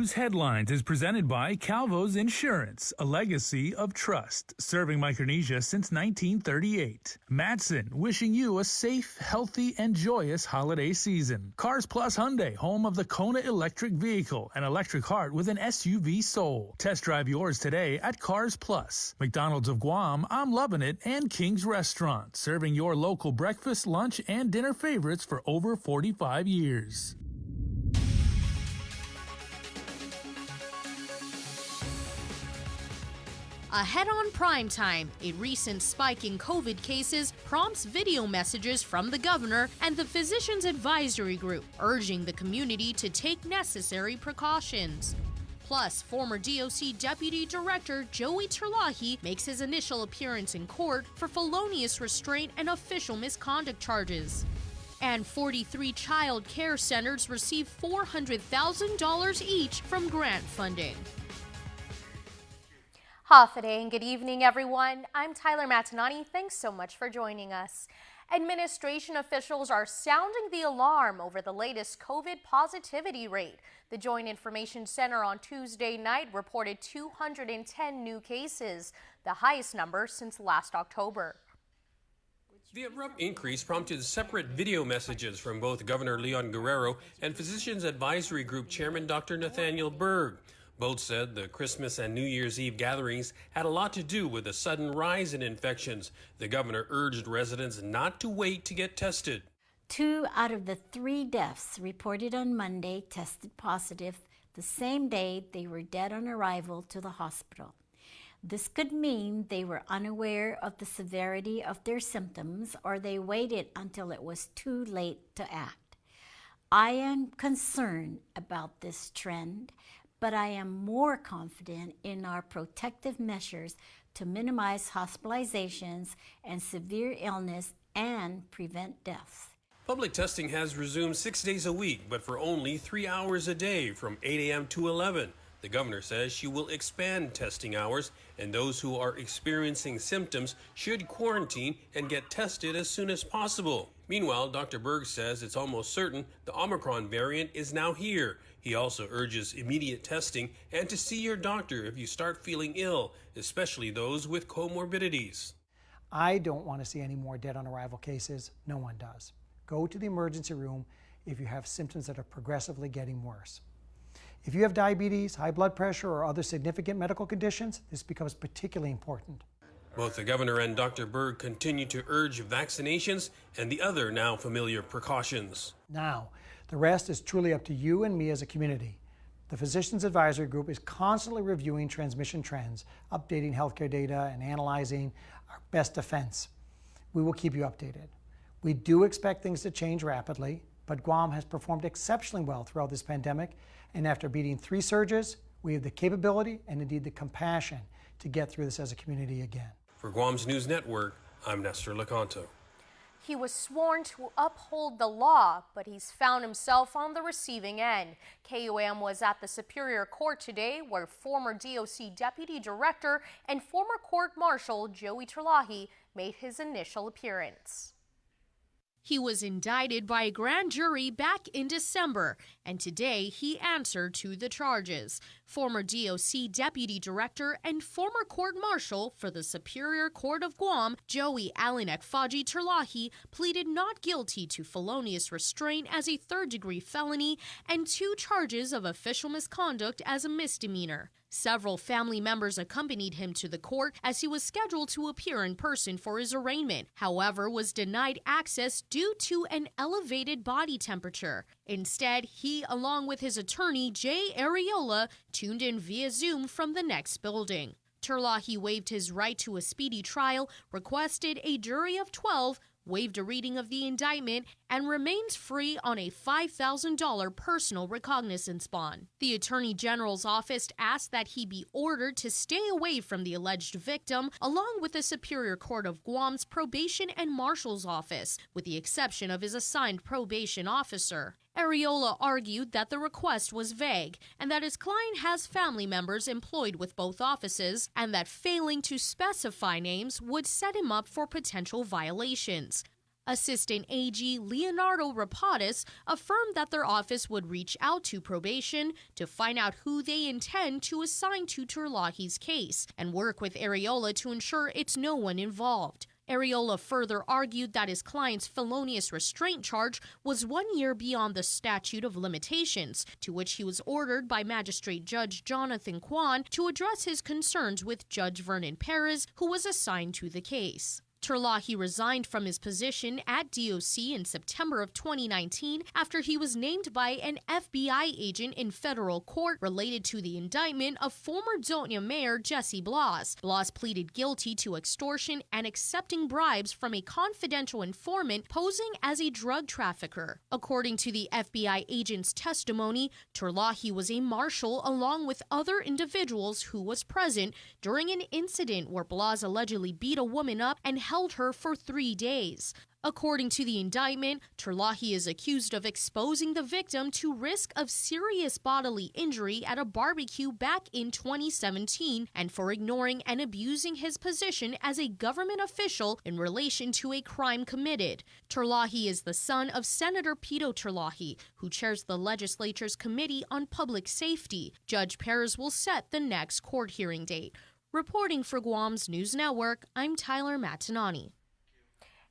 News Headlines is presented by Calvo's Insurance, a legacy of trust, serving Micronesia since 1938. Matson, wishing you a safe, healthy, and joyous holiday season. Cars Plus Hyundai, home of the Kona electric vehicle, an electric heart with an SUV soul. Test drive yours today at Cars Plus. McDonald's of Guam, I'm Loving It, and King's Restaurant, serving your local breakfast, lunch, and dinner favorites for over 45 years. Ahead on primetime, a recent spike in COVID cases prompts video messages from the governor and the Physicians Advisory Group, urging the community to take necessary precautions. Plus, former DOC Deputy Director Joey Terlahi makes his initial appearance in court for felonious restraint and official misconduct charges. And 43 child care centers receive $400,000 each from grant funding. Hafa and good evening, everyone. I'm Tyler Matinani. Thanks so much for joining us. Administration officials are sounding the alarm over the latest COVID positivity rate. The Joint Information Center on Tuesday night reported 210 new cases, the highest number since last October. The abrupt increase prompted separate video messages from both Governor Leon Guerrero and Physicians Advisory Group Chairman Dr. Nathaniel Berg. Both said the Christmas and New Year's Eve gatherings had a lot to do with the sudden rise in infections. The governor urged residents not to wait to get tested. 2 out of the 3 deaths reported on Monday tested positive the same day they were dead on arrival to the hospital. This could mean they were unaware of the severity of their symptoms or they waited until it was too late to act. I am concerned about this trend, but I am more confident in our protective measures to minimize hospitalizations and severe illness and prevent deaths. Public testing has resumed 6 days a week, but for only 3 hours a day from 8 a.m. to 11. The governor says she will expand testing hours, and those who are experiencing symptoms should quarantine and get tested as soon as possible. Meanwhile, Dr. Berg says it's almost certain the Omicron variant is now here. He also urges immediate testing and to see your doctor if you start feeling ill, especially those with comorbidities. I don't want to see any more dead on arrival cases. No one does. Go to the emergency room if you have symptoms that are progressively getting worse. If you have diabetes, high blood pressure, or other significant medical conditions, this becomes particularly important. Both the governor and Dr. Berg continue to urge vaccinations and the other now familiar precautions. Now, the rest is truly up to you and me as a community. The Physicians Advisory Group is constantly reviewing transmission trends, updating healthcare data, and analyzing our best defense. We will keep you updated. We do expect things to change rapidly, but Guam has performed exceptionally well throughout this pandemic, and after beating 3 surges, we have the capability and indeed the compassion to get through this as a community again. For Guam's News Network, I'm Nestor Lecanto. He was sworn to uphold the law, but he's found himself on the receiving end. KUAM was at the Superior Court today, where former DOC Deputy Director and former Court Marshal Joey Terlahi made his initial appearance. He was indicted by a grand jury back in December, and today he answered to the charges. Former DOC Deputy Director and former Court Marshal for the Superior Court of Guam, Joey Alinek-Faji Terlahi, pleaded not guilty to felonious restraint as a third-degree felony and 2 charges of official misconduct as a misdemeanor. Several family members accompanied him to the court as he was scheduled to appear in person for his arraignment, however, was denied access due to an elevated body temperature. Instead, he, along with his attorney, Jay Areola, tuned in via Zoom from the next building. Terlahi waived his right to a speedy trial, requested a jury of 12, waived a reading of the indictment, and remains free on a $5,000 personal recognizance bond. The Attorney General's office asked that he be ordered to stay away from the alleged victim, along with the Superior Court of Guam's Probation and Marshal's Office, with the exception of his assigned probation officer. Areola argued that the request was vague and that his client has family members employed with both offices and that failing to specify names would set him up for potential violations. Assistant AG Leonardo Rapatis affirmed that their office would reach out to probation to find out who they intend to assign to Terlahi's case and work with Areola to ensure it's no one involved. Areola further argued that his client's felonious restraint charge was 1 year beyond the statute of limitations, to which he was ordered by Magistrate Judge Jonathan KUAM to address his concerns with Judge Vernon Perez, who was assigned to the case. Terlahi resigned from his position at DOC in September of 2019 after he was named by an FBI agent in federal court related to the indictment of former Doña Mayor Jesse Blas. Blas pleaded guilty to extortion and accepting bribes from a confidential informant posing as a drug trafficker. According to the FBI agent's testimony, Terlahi was a marshal along with other individuals who was present during an incident where Blas allegedly beat a woman up and held her for 3 days. According to the indictment, Terlahi is accused of exposing the victim to risk of serious bodily injury at a barbecue back in 2017 and for ignoring and abusing his position as a government official in relation to a crime committed. Terlahi is the son of Senator Pito Terlahi, who chairs the legislature's Committee on Public Safety. Judge Perez will set the next court hearing date. Reporting for Guam's News Network, I'm Tyler Matanani.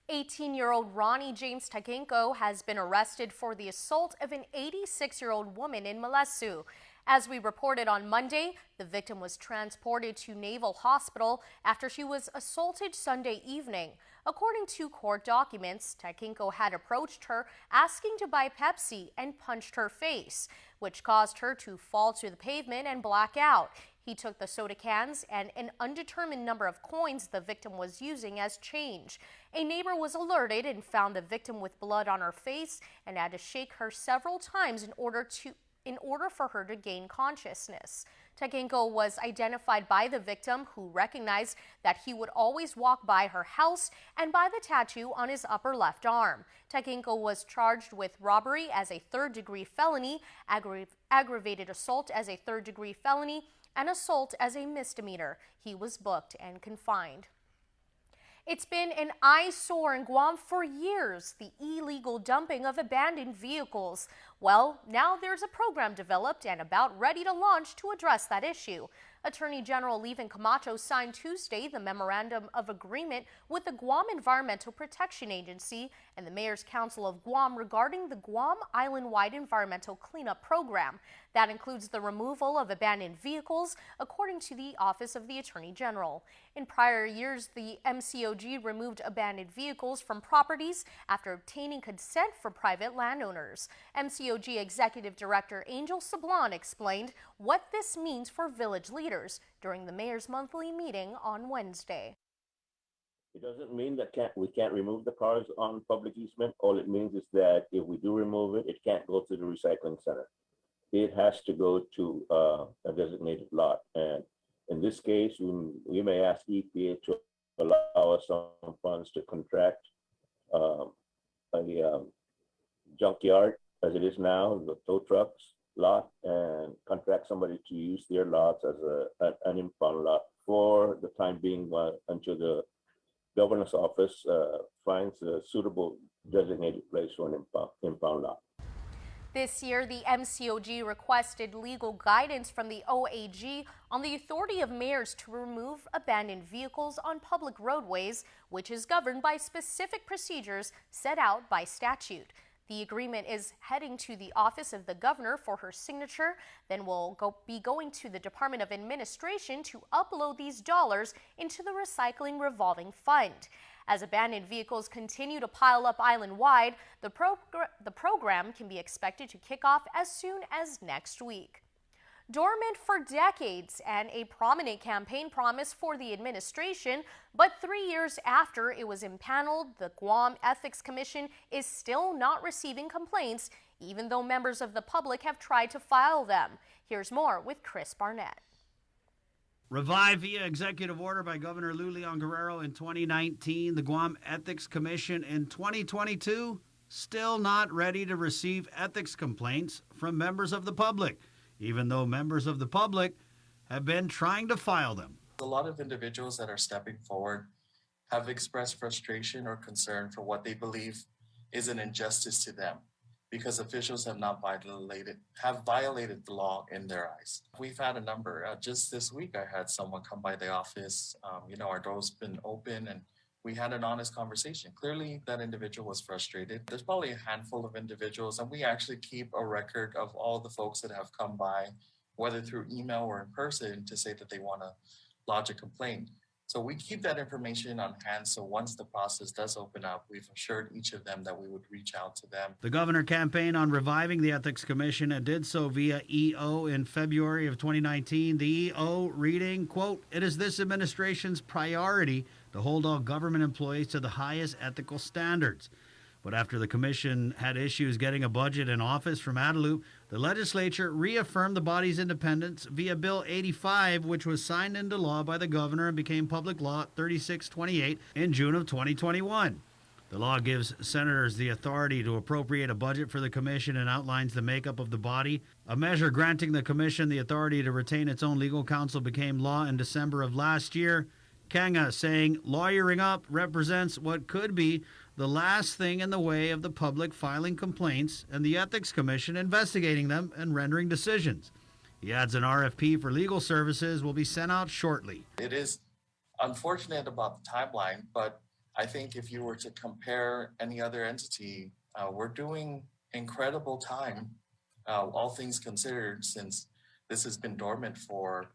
18-year-old Ronnie James Takenko has been arrested for the assault of an 86-year-old woman in Malesu. As we reported on Monday, the victim was transported to Naval Hospital after she was assaulted Sunday evening. According to court documents, Takenko had approached her asking to buy Pepsi and punched her face, which caused her to fall to the pavement and black out. He took the soda cans and an undetermined number of coins the victim was using as change. A neighbor was alerted and found the victim with blood on her face and had to shake her several times in order for her to gain consciousness. Takenko was identified by the victim, who recognized that he would always walk by her house, and by the tattoo on his upper left arm. Takenko was charged with robbery as a third-degree felony, aggravated assault as a third-degree felony, and assault as a misdemeanor. He was booked and confined. It's been an eyesore in Guam for years, the illegal dumping of abandoned vehicles. Well, now there's a program developed and about ready to launch to address that issue. Attorney General Levin Camacho signed Tuesday the Memorandum of Agreement with the Guam Environmental Protection Agency and the Mayor's Council of Guam regarding the Guam Island-wide Environmental Cleanup Program. That includes the removal of abandoned vehicles, according to the Office of the Attorney General. In prior years, the MCOG removed abandoned vehicles from properties after obtaining consent from private landowners. MCOG Executive Director Angel Sablan explained what this means for village leaders during the mayor's monthly meeting on Wednesday. It doesn't mean that we can't remove the cars on public easement. All it means is that if we do remove it, it can't go to the recycling center. It has to go to a designated lot. And in this case, we may ask EPA to allow us some funds to contract a junkyard, as it is now, the tow trucks lot, and contract somebody to use their lots as an impound lot for the time being until the governor's office finds a suitable designated place for an impound lot. This year, the MCOG requested legal guidance from the OAG on the authority of mayors to remove abandoned vehicles on public roadways, which is governed by specific procedures set out by statute. The agreement is heading to the office of the governor for her signature, then will be going to the Department of Administration to upload these dollars into the recycling revolving fund. As abandoned vehicles continue to pile up island-wide, the program can be expected to kick off as soon as next week. Dormant for decades and a prominent campaign promise for the administration, but 3 years after it was impaneled, the Guam Ethics Commission is still not receiving complaints, even though members of the public have tried to file them. Here's more with Chris Barnett. Revived via executive order by Governor Lou Leon Guerrero in 2019, the Guam Ethics Commission in 2022 still not ready to receive ethics complaints from members of the public, even though members of the public have been trying to file them. A lot of individuals that are stepping forward have expressed frustration or concern for what they believe is an injustice to them because officials have violated the law in their eyes. We've had a number. Just this week, I had someone come by the office. Our door's been open and we had an honest conversation. Clearly, that individual was frustrated. There's probably a handful of individuals, and we actually keep a record of all the folks that have come by, whether through email or in person, to say that they want to lodge a complaint. So we keep that information on hand. So once the process does open up, we've assured each of them that we would reach out to them. The governor campaigned on reviving the Ethics Commission and did so via EO in February of 2019. The EO reading, quote, "It is this administration's priority to hold all government employees to the highest ethical standards." But after the commission had issues getting a budget and office from Adelup, the legislature reaffirmed the body's independence via Bill 85, which was signed into law by the governor and became Public Law 3628 in June of 2021. The law gives senators the authority to appropriate a budget for the commission and outlines the makeup of the body. A measure granting the commission the authority to retain its own legal counsel became law in December of last year. Kanga saying lawyering up represents what could be the last thing in the way of the public filing complaints and the Ethics Commission investigating them and rendering decisions. He adds an RFP for legal services will be sent out shortly. It is unfortunate about the timeline, but I think if you were to compare any other entity, we're doing incredible time, all things considered, since this has been dormant for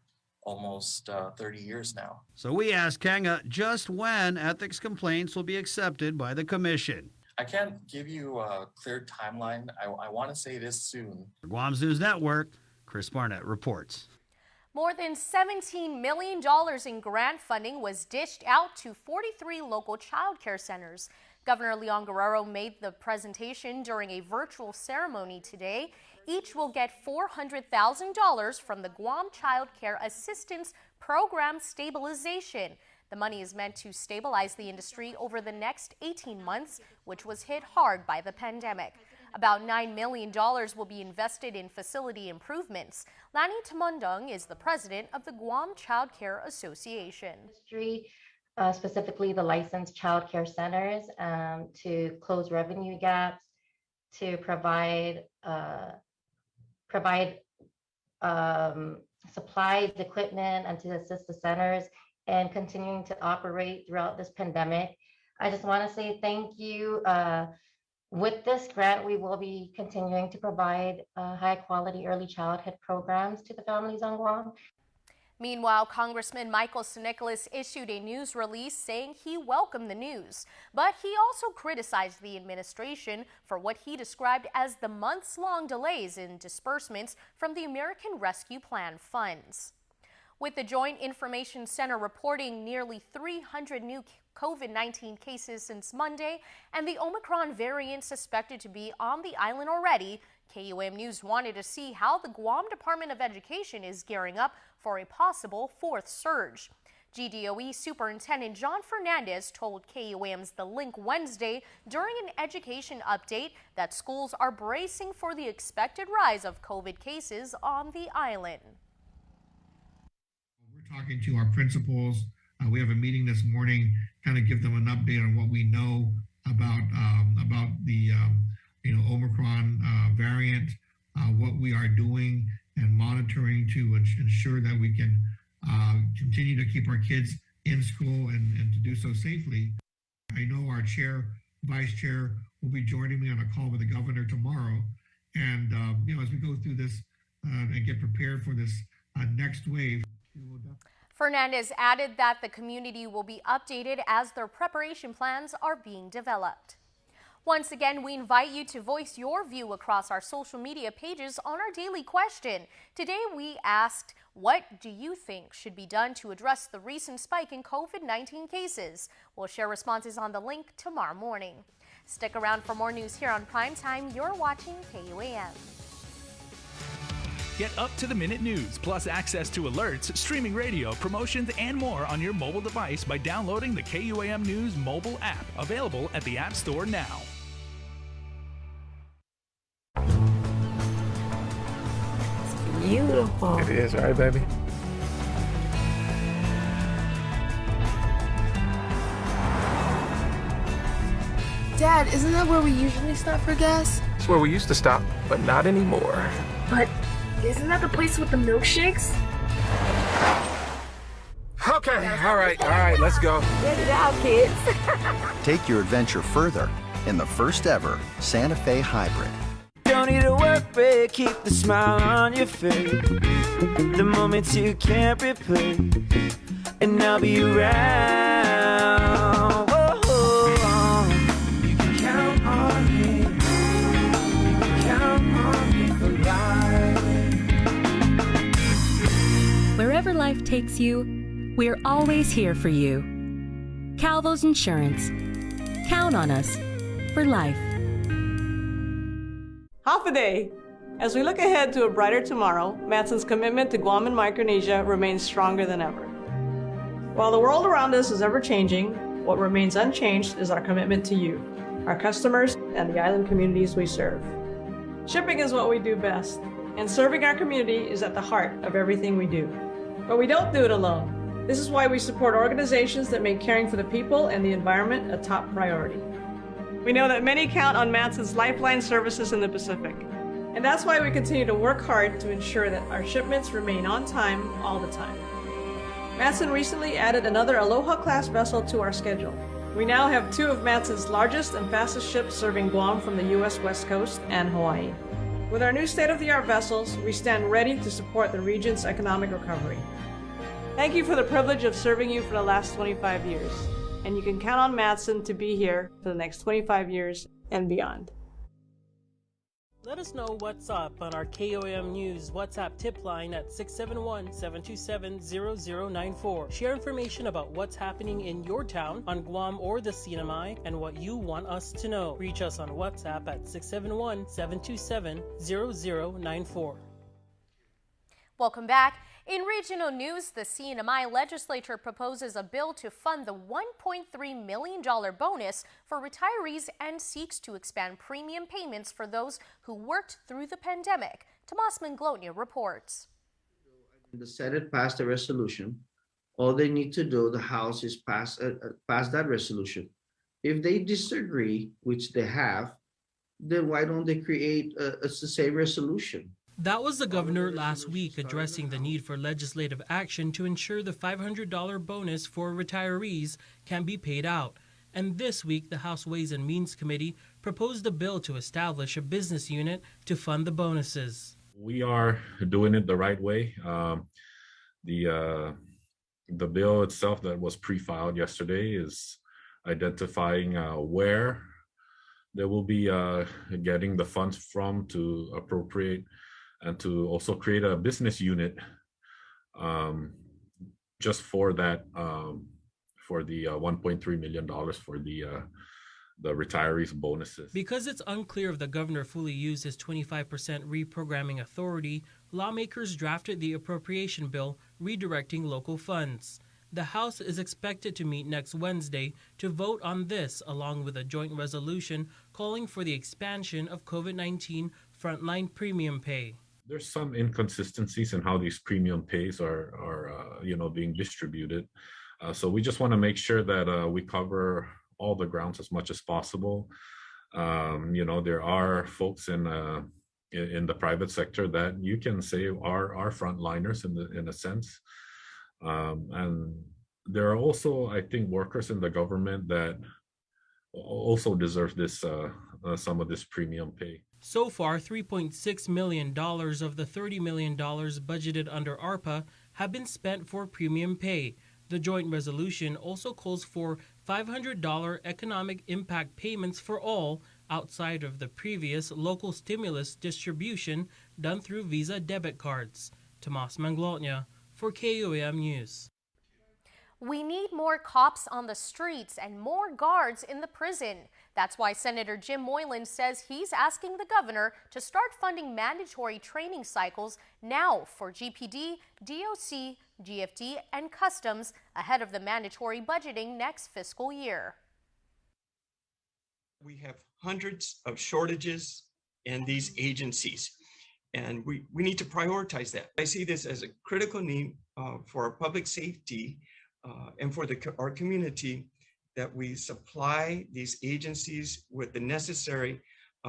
almost 30 years now. So we asked Kanga just when ethics complaints will be accepted by the commission. I can't give you a clear timeline. I want to say this soon. For Guam's News Network, Chris Barnett reports. More than $17 million in grant funding was dished out to 43 local child care centers. Governor Leon Guerrero made the presentation during a virtual ceremony today. Each will get $400,000 from the Guam Child Care Assistance Program stabilization. The money is meant to stabilize the industry over the next 18 months, which was hit hard by the pandemic. About $9 million will be invested in facility improvements. Lani Tamundong is the president of the Guam Child Care Association. Specifically the licensed child care centers, to close revenue gaps, to provide supplies, equipment, and to assist the centers in continuing to operate throughout this pandemic. I just want to say thank you. With this grant, we will be continuing to provide high quality early childhood programs to the families on Guam. Meanwhile, Congressman Michael Sinicolas issued a news release saying he welcomed the news, but he also criticized the administration for what he described as the months-long delays in disbursements from the American Rescue Plan funds. With the Joint Information Center reporting nearly 300 new COVID-19 cases since Monday and the Omicron variant suspected to be on the island already, KUAM News wanted to see how the Guam Department of Education is gearing up for a possible fourth surge. GDOE Superintendent John Fernandez told KUAM's The Link Wednesday during an education update that schools are bracing for the expected rise of COVID cases on the island. We're talking to our principals. We have a meeting this morning, kind of give them an update on what we know about the Omicron variant, what we are doing and monitoring to ensure that we can continue to keep our kids in school and to do so safely. I know our vice chair will be joining me on a call with the governor tomorrow. And, as we go through this and get prepared for this next wave. Fernandez added that the community will be updated as their preparation plans are being developed. Once again, we invite you to voice your view across our social media pages on our daily question. Today, we asked, what do you think should be done to address the recent spike in COVID-19 cases? We'll share responses on The Link tomorrow morning. Stick around for more news here on Primetime. You're watching KUAM. Get up-to-the-minute news, plus access to alerts, streaming radio, promotions, and more on your mobile device by downloading the KUAM News mobile app, available at the App Store now. Beautiful. It is, right, baby? Dad, isn't that where we usually stop for gas? It's where we used to stop, but not anymore. But isn't that the place with the milkshakes? Okay, all right, let's go. Good job, kids. Take your adventure further in the first ever Santa Fe Hybrid. Don't need a work break, keep the smile on your face. The moments you can't replace, and I'll be around. Whoa. You can count on me. You can count on me for life. Wherever life takes you, we're always here for you. Calvo's Insurance. Count on us for life. Half a day. As we look ahead to a brighter tomorrow, Matson's commitment to Guam and Micronesia remains stronger than ever. While the world around us is ever changing, what remains unchanged is our commitment to you, our customers, and the island communities we serve. Shipping is what we do best, and serving our community is at the heart of everything we do. But we don't do it alone. This is why we support organizations that make caring for the people and the environment a top priority. We know that many count on Matson's lifeline services in the Pacific, and that's why we continue to work hard to ensure that our shipments remain on time all the time. Matson recently added another Aloha-class vessel to our schedule. We now have 2 of Matson's largest and fastest ships serving Guam from the U.S. West Coast and Hawaii. With our new state-of-the-art vessels, we stand ready to support the region's economic recovery. Thank you for the privilege of serving you for the last 25 years. And you can count on Matson to be here for the next 25 years and beyond. Let us know what's up on our KUAM News WhatsApp tip line at 671-727-0094. Share information about what's happening in your town, on Guam or the CNMI, and what you want us to know. Reach us on WhatsApp at 671-727-0094. Welcome back. In regional news, the CNMI legislature proposes a bill to fund the $1.3 million bonus for retirees and seeks to expand premium payments for those who worked through the pandemic. Tomas Manglona reports. The Senate passed a resolution. All they need to do, the House, is pass that resolution. If they disagree, which they have, then why don't they create the same resolution? That was the governor last week addressing the need for legislative action to ensure the $500 bonus for retirees can be paid out. And this week, the House Ways and Means Committee proposed a bill to establish a business unit to fund the bonuses. We are doing it the right way. The bill itself that was pre-filed yesterday is identifying where they will be getting the funds from to appropriate and to also create a business unit just for that, for the $1.3 million for the retirees bonuses. Because it's unclear if the governor fully used his 25% reprogramming authority, lawmakers drafted the appropriation bill redirecting local funds. The House is expected to meet next Wednesday to vote on this, along with a joint resolution calling for the expansion of COVID-19 frontline premium pay. There's some inconsistencies in how these premium pays are being distributed. So we just want to make sure that we cover all the grounds as much as possible. There are folks in the private sector that you can say are frontliners in a sense. And there are also, I think, workers in the government that also deserve this some of this premium pay. So far, $3.6 million of the $30 million budgeted under ARPA have been spent for premium pay. The joint resolution also calls for $500 economic impact payments for all outside of the previous local stimulus distribution done through Visa debit cards. Tomas Manglona for KUAM News. We need more cops on the streets and more guards in the prison. That's why Senator Jim Moylan says he's asking the governor to start funding mandatory training cycles now for GPD, DOC, GFD, and Customs ahead of the mandatory budgeting next fiscal year. We have hundreds of shortages in these agencies, and we need to prioritize that. I see this as a critical need for our public safety and for our community, that we supply these agencies with the necessary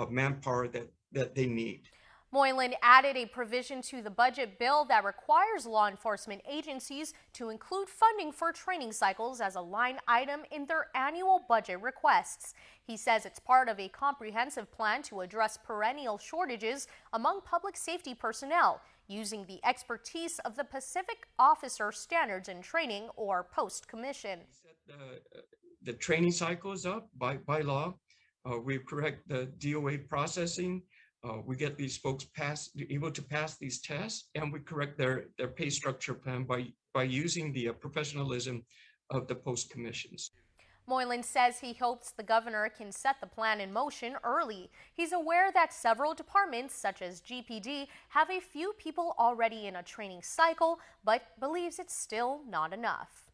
manpower that they need. Moylan added a provision to the budget bill that requires law enforcement agencies to include funding for training cycles as a line item in their annual budget requests. He says it's part of a comprehensive plan to address perennial shortages among public safety personnel, using the expertise of the Pacific Officer Standards and Training, or POST Commission. The training cycles up by law. We correct the DOA processing. We get these folks able to pass these tests, and we correct their pay structure plan by using the professionalism of the post commissions. Moylan says he hopes the governor can set the plan in motion early. He's aware that several departments, such as GPD, have a few people already in a training cycle, but believes it's still not enough.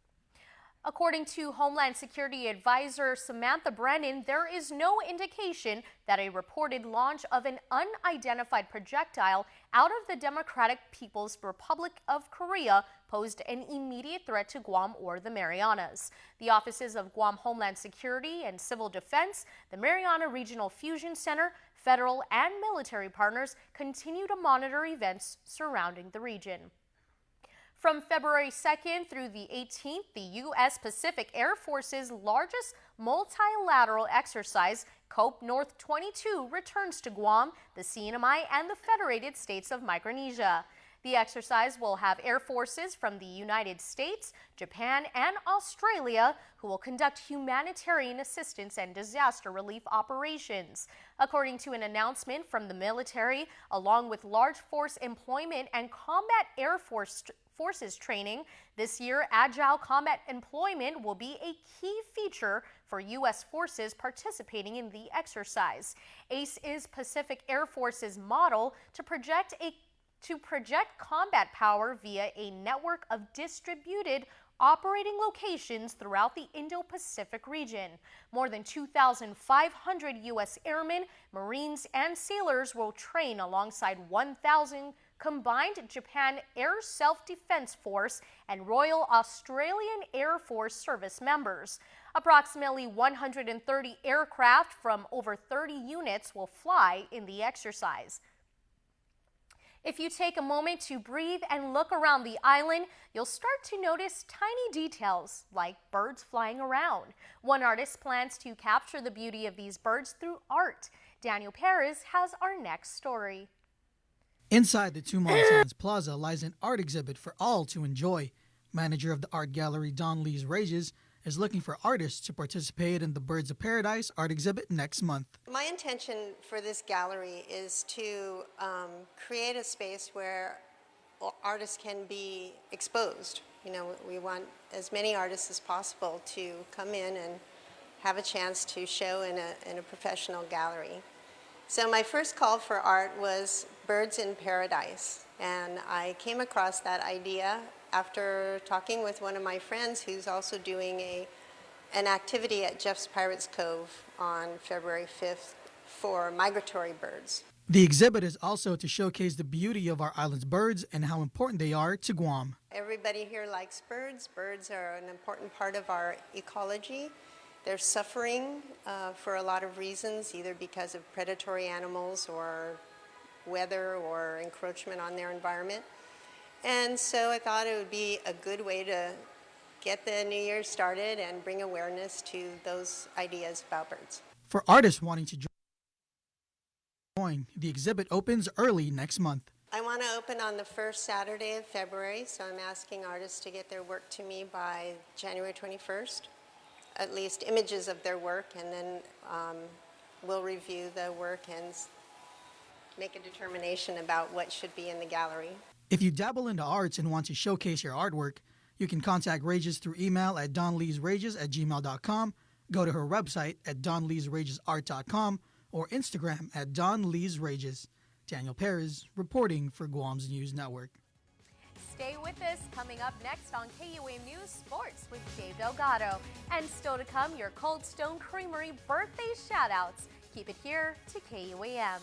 According to Homeland Security Advisor Samantha Brennan, there is no indication that a reported launch of an unidentified projectile out of the Democratic People's Republic of Korea posed an immediate threat to Guam or the Marianas. The offices of Guam Homeland Security and Civil Defense, the Mariana Regional Fusion Center, federal and military partners continue to monitor events surrounding the region. From February 2nd through the 18th, the U.S. Pacific Air Force's largest multilateral exercise, COPE North 22, returns to Guam, the CNMI, and the Federated States of Micronesia. The exercise will have air forces from the United States, Japan, and Australia who will conduct humanitarian assistance and disaster relief operations. According to an announcement from the military, along with large force employment and combat air forces training, this year agile combat employment will be a key feature for U.S. forces participating in the exercise. ACE is Pacific Air Force's model to project combat power via a network of distributed operating locations throughout the Indo-Pacific region. More than 2,500 U.S. airmen, Marines, and sailors will train alongside 1,000 combined Japan Air Self-Defense Force and Royal Australian Air Force service members. Approximately 130 aircraft from over 30 units will fly in the exercise. If you take a moment to breathe and look around the island, you'll start to notice tiny details like birds flying around. One artist plans to capture the beauty of these birds through art. Daniel Perez has our next story. Inside the Two Mountains Plaza lies an art exhibit for all to enjoy. Manager of the art gallery, Don Lees Rages, is looking for artists to participate in the Birds of Paradise art exhibit next month. My intention for this gallery is to create a space where artists can be exposed. You know, we want as many artists as possible to come in and have a chance to show in a professional gallery. So my first call for art was Birds in Paradise, and I came across that idea after talking with one of my friends who's also doing an activity at Jeff's Pirates Cove on February 5th for migratory birds. The exhibit is also to showcase the beauty of our island's birds and how important they are to Guam. Everybody here likes birds. Birds are an important part of our ecology. They're suffering for a lot of reasons, either because of predatory animals or weather or encroachment on their environment. And so I thought it would be a good way to get the new year started and bring awareness to those ideas about birds. For artists wanting to join, the exhibit opens early next month. I want to open on the first Saturday of February, so I'm asking artists to get their work to me by January 21st, at least images of their work, and then we'll review the work and make a determination about what should be in the gallery. If you dabble into arts and want to showcase your artwork, you can contact Rages through email at donleesrages@gmail.com, go to her website at donleesragesart.com, or Instagram at donleesrages. Daniel Perez reporting for Guam's News Network. Stay with us. Coming up next on KUAM News Sports with Dave Delgado. And still to come, your Cold Stone Creamery birthday shout-outs. Keep it here to KUAM.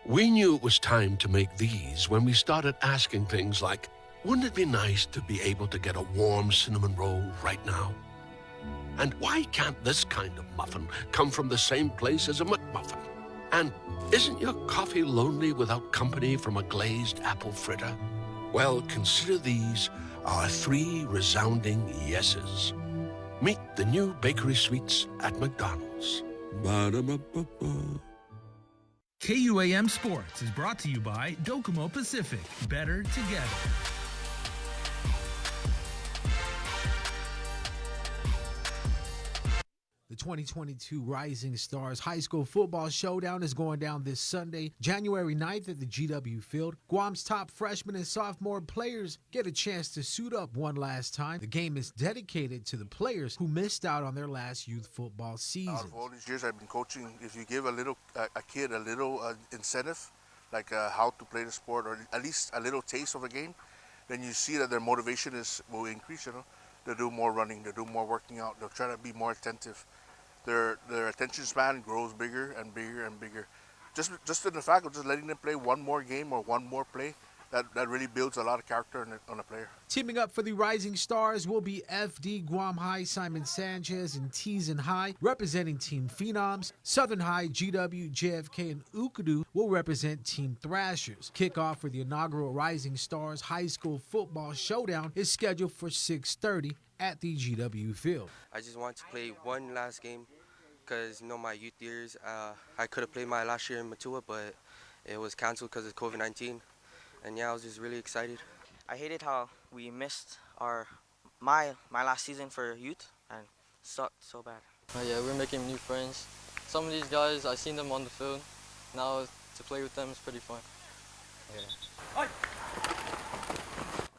We knew it was time to make these when we started asking things like, wouldn't it be nice to be able to get a warm cinnamon roll right now? And why can't this kind of muffin come from the same place as a McMuffin? And isn't your coffee lonely without company from a glazed apple fritter? Well, consider these our 3 resounding yeses. Meet the new bakery sweets at McDonald's. Ba-da-ba-ba-ba. KUAM Sports is brought to you by Docomo Pacific. Better together. The 2022 Rising Stars High School Football Showdown is going down this Sunday, January 9th at the GW Field. Guam's top freshman and sophomore players get a chance to suit up one last time. The game is dedicated to the players who missed out on their last youth football season. Out of all these years I've been coaching, if you give a kid a little incentive, like how to play the sport, or at least a little taste of a game, then you see that their motivation will increase. They'll do more running, they'll do more working out, they'll try to be more attentive. Their attention span grows bigger and bigger and bigger. Just in the fact of just letting them play one more game or one more play, that really builds a lot of character on a player. Teaming up for the Rising Stars will be FD Guam High Simon Sanchez and Teason High representing Team Phenoms. Southern High, GW, JFK, and Ukadu will represent Team Thrashers. Kickoff for the inaugural Rising Stars High School Football Showdown is scheduled for 6:30 at the GW Field. I just want to play one last game because, my youth years, I could have played my last year in Matua, but it was canceled because of COVID-19. And yeah, I was just really excited. I hated how we missed my last season for youth and sucked so bad. Yeah, we're making new friends. Some of these guys, I've seen them on the field. Now to play with them is pretty fun. Yeah.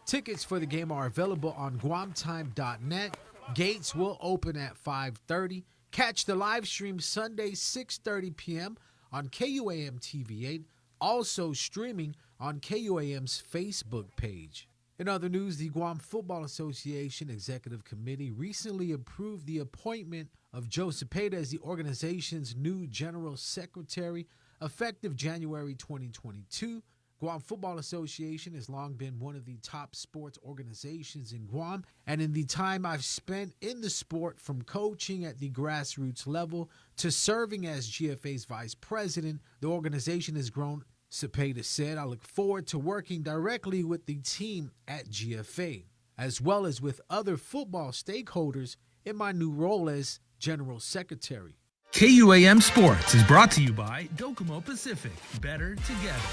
Tickets for the game are available on guamtime.net. Gates will open at 5:30. Catch the live stream Sunday, 6:30 p.m. on KUAM TV8, also streaming on KUAM's Facebook page. In other news, the Guam Football Association Executive Committee recently approved the appointment of Joe Cepeda as the organization's new General Secretary, effective January 2022. Guam Football Association has long been one of the top sports organizations in Guam, and in the time I've spent in the sport, from coaching at the grassroots level to serving as GFA's vice president, the organization has grown. Cepeda said, "I look forward to working directly with the team at GFA, as well as with other football stakeholders in my new role as General Secretary." KUAM Sports is brought to you by Docomo Pacific. Better together.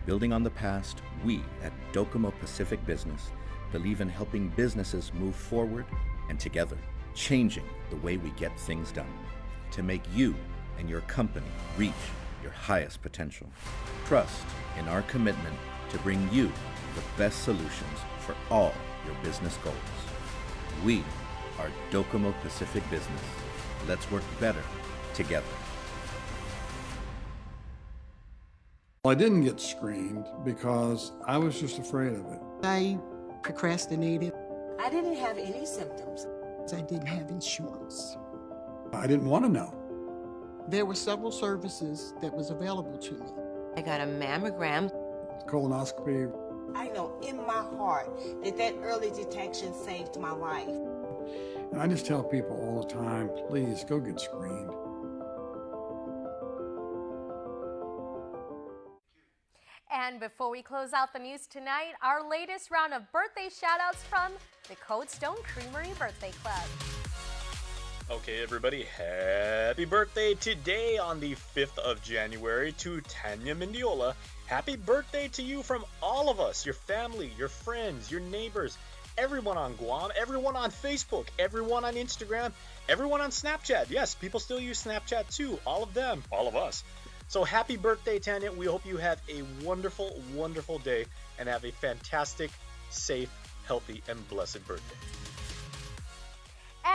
Building on the past, we at Docomo Pacific Business believe in helping businesses move forward and together, changing the way we get things done to make you and your company reach your highest potential. Trust in our commitment to bring you the best solutions for all your business goals. We are Docomo Pacific Business. Let's work better together. I didn't get screened because I was just afraid of it. I procrastinated. I didn't have any symptoms. I didn't have insurance. I didn't want to know. There were several services that was available to me. I got a mammogram. Colonoscopy. I know in my heart that early detection saved my life. And I just tell people all the time, please go get screened. And before we close out the news tonight, our latest round of birthday shout-outs from the Cold Stone Creamery Birthday Club. Okay, everybody, happy birthday today on the 5th of January to Tanya Mendiola. Happy birthday to you from all of us, your family, your friends, your neighbors, everyone on Guam, everyone on Facebook, everyone on Instagram, everyone on Snapchat. Yes, people still use Snapchat too, all of them, all of us. So happy birthday, Tanya. We hope you have a wonderful, wonderful day and have a fantastic, safe, healthy, and blessed birthday.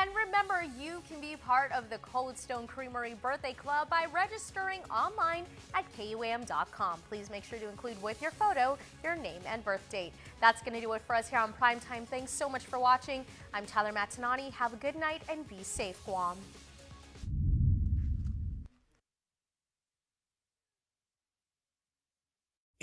And remember, you can be part of the Cold Stone Creamery Birthday Club by registering online at KUAM.com. Please make sure to include with your photo your name and birth date. That's going to do it for us here on Primetime. Thanks so much for watching. I'm Tyler Matinani. Have a good night and be safe, Guam.